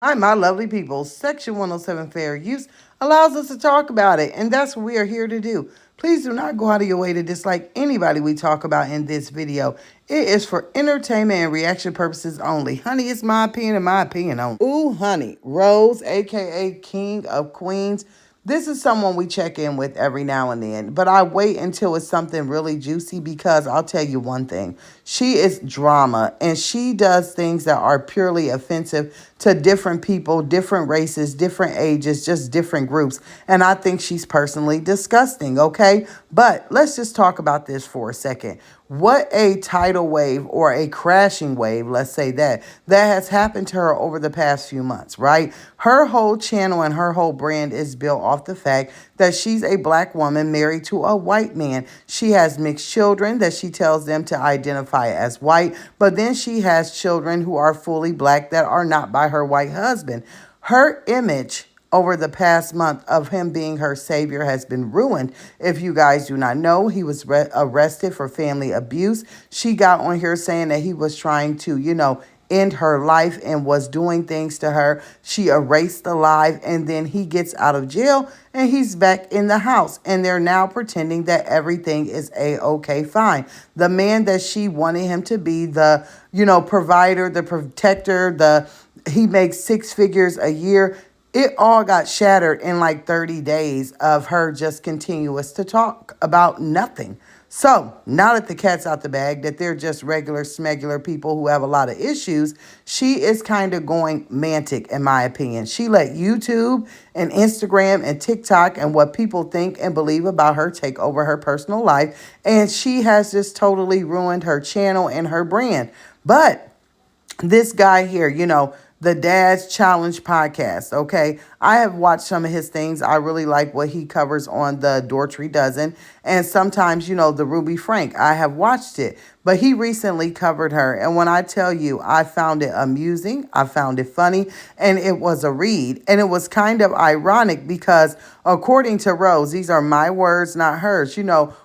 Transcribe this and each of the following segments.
Hi, my lovely people. Section 107 Fair Use allows us to talk about it, and that's what we are here to do. Please do not go out of your way to dislike anybody we talk about in this video. It is for entertainment and reaction purposes only. Honey, it's my opinion and my opinion only. Ooh, honey. Rose, aka King of Queens. This is someone we check in with every now and then, but I wait until it's something really juicy because I'll tell you one thing. She is drama and she does things that are purely offensive to different people, different races, different ages, just different groups. And I think she's personally disgusting, okay? But let's just talk about this for a second. What a tidal wave or a crashing wave, let's say that has happened to her over the past few months, right? Her whole channel and her whole brand is built off the fact that she's a black woman married to a white man. She has mixed children that she tells them to identify as white, but then she has children who are fully black that are not by her white husband. Her image over the past month of him being her savior has been ruined. If you guys do not know, he was arrested for family abuse. She got on here saying that he was trying to, end her life and was doing things to her. She erased the live, and then he gets out of jail and he's back in the house, and they're now pretending that everything is a-okay fine. The man that she wanted him to be, the provider, the protector, he makes six figures a year. It all got shattered in like 30 days of her just continuous to talk about nothing. So now that the cat's out the bag, that they're just regular smegular people who have a lot of issues, she is kind of going mantic, in my opinion. She let YouTube and Instagram and TikTok and what people think and believe about her take over her personal life. And she has just totally ruined her channel and her brand. But this guy here, the Dad's Challenge podcast, okay? I have watched some of his things. I really like what he covers on the Dorotry Dozen. And sometimes, the Ruby Frank. I have watched it. But he recently covered her. And when I tell you, I found it amusing. I found it funny. And it was a read. And it was kind of ironic because according to Rose, these are my words, not hers.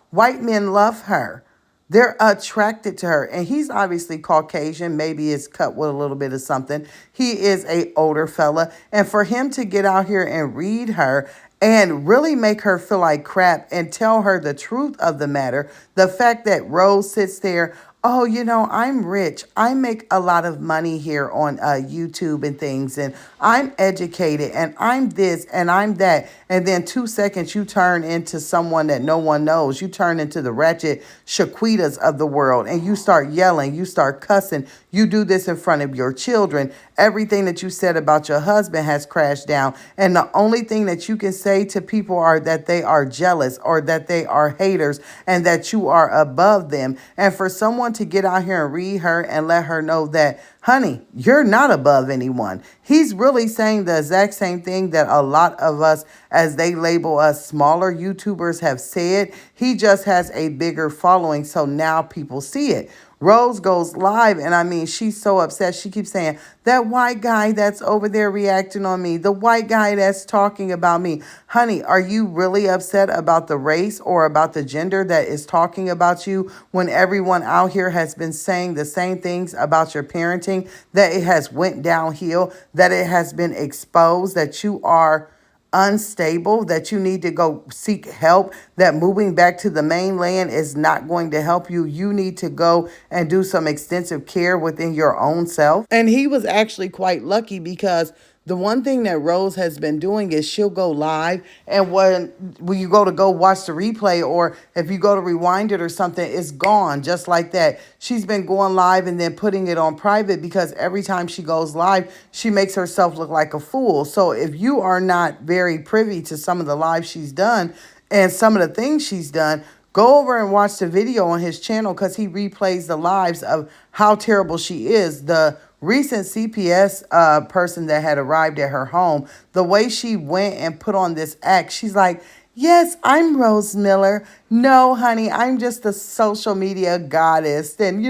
White men love her. They're attracted to her. And he's obviously Caucasian. Maybe it's cut with a little bit of something. He is a older fella. And for him to get out here and read her and really make her feel like crap and tell her the truth of the matter, the fact that Rose sits there, oh, I'm rich. I make a lot of money here on YouTube and things, and I'm educated, and I'm this, and I'm that. And then 2 seconds, you turn into someone that no one knows. You turn into the ratchet Shaquitas of the world, and you start yelling. You start cussing. You do this in front of your children. Everything that you said about your husband has crashed down. And the only thing that you can say to people are that they are jealous or that they are haters and that you are above them. And for someone to get out here and read her and let her know that, honey, you're not above anyone. He's really saying the exact same thing that a lot of us, as they label us smaller YouTubers, have said. He just has a bigger following, so now people see it. Rose goes live, and I mean, she's so upset. She keeps saying, that white guy that's over there reacting on me, the white guy that's talking about me. Honey, are you really upset about the race or about the gender that is talking about you when everyone out here has been saying the same things about your parenting, that it has went downhill, that it has been exposed, that you are unstable, that you need to go seek help, that moving back to the mainland is not going to help you. You need to go and do some extensive care within your own self. And he was actually quite lucky because the one thing that Rose has been doing is she'll go live, and when you go watch the replay, or if you go to rewind it or something, it's gone just like that. She's been going live and then putting it on private because every time she goes live, she makes herself look like a fool. So if you are not very privy to some of the lives she's done and some of the things she's done, go over and watch the video on his channel because he replays the lives of how terrible she is. The recent CPS person that had arrived at her home, the way she went and put on this act, she's like, yes, I'm Rose Miller. No, honey, I'm just a social media goddess. And,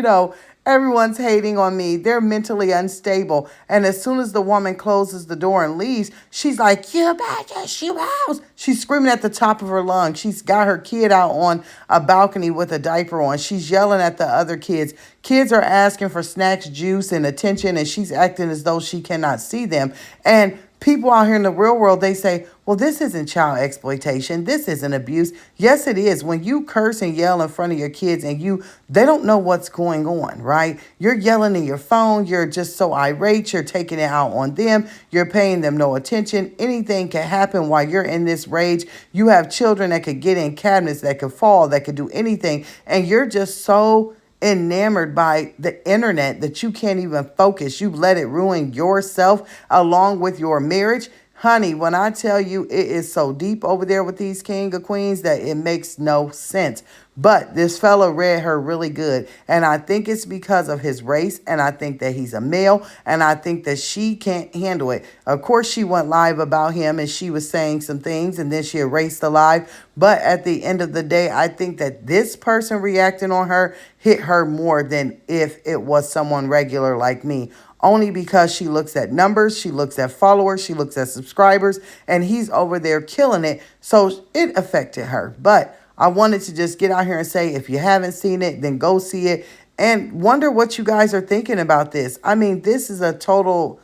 Everyone's hating on me. They're mentally unstable. And as soon as the woman closes the door and leaves, she's like, you bitches, you house. She's screaming at the top of her lungs. She's got her kid out on a balcony with a diaper on. She's yelling at the other kids. Kids are asking for snacks, juice, and attention, and she's acting as though she cannot see them. And people out here in the real world, they say, well, this isn't child exploitation. This isn't abuse. Yes, it is. When you curse and yell in front of your kids and they don't know what's going on, right? You're yelling in your phone. You're just so irate. You're taking it out on them. You're paying them no attention. Anything can happen while you're in this rage. You have children that could get in cabinets, that could fall, that could do anything. And you're just so enamored by the internet that you can't even focus. You let it ruin yourself along with your marriage. Honey, when I tell you it is so deep over there with these king or queens that it makes no sense. But this fella read her really good. And I think it's because of his race. And I think that he's a male. And I think that she can't handle it. Of course, she went live about him and she was saying some things and then she erased the live. But at the end of the day, I think that this person reacting on her hit her more than if it was someone regular like me. Only because she looks at numbers, she looks at followers, she looks at subscribers, and he's over there killing it. So it affected her. But I wanted to just get out here and say, if you haven't seen it, then go see it and wonder what you guys are thinking about this. I mean, this is a total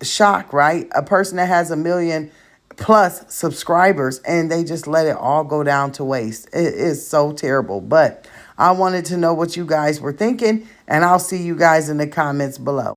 shock, right? A person that has 1 million+ subscribers and they just let it all go down to waste. It is so terrible. But I wanted to know what you guys were thinking, and I'll see you guys in the comments below.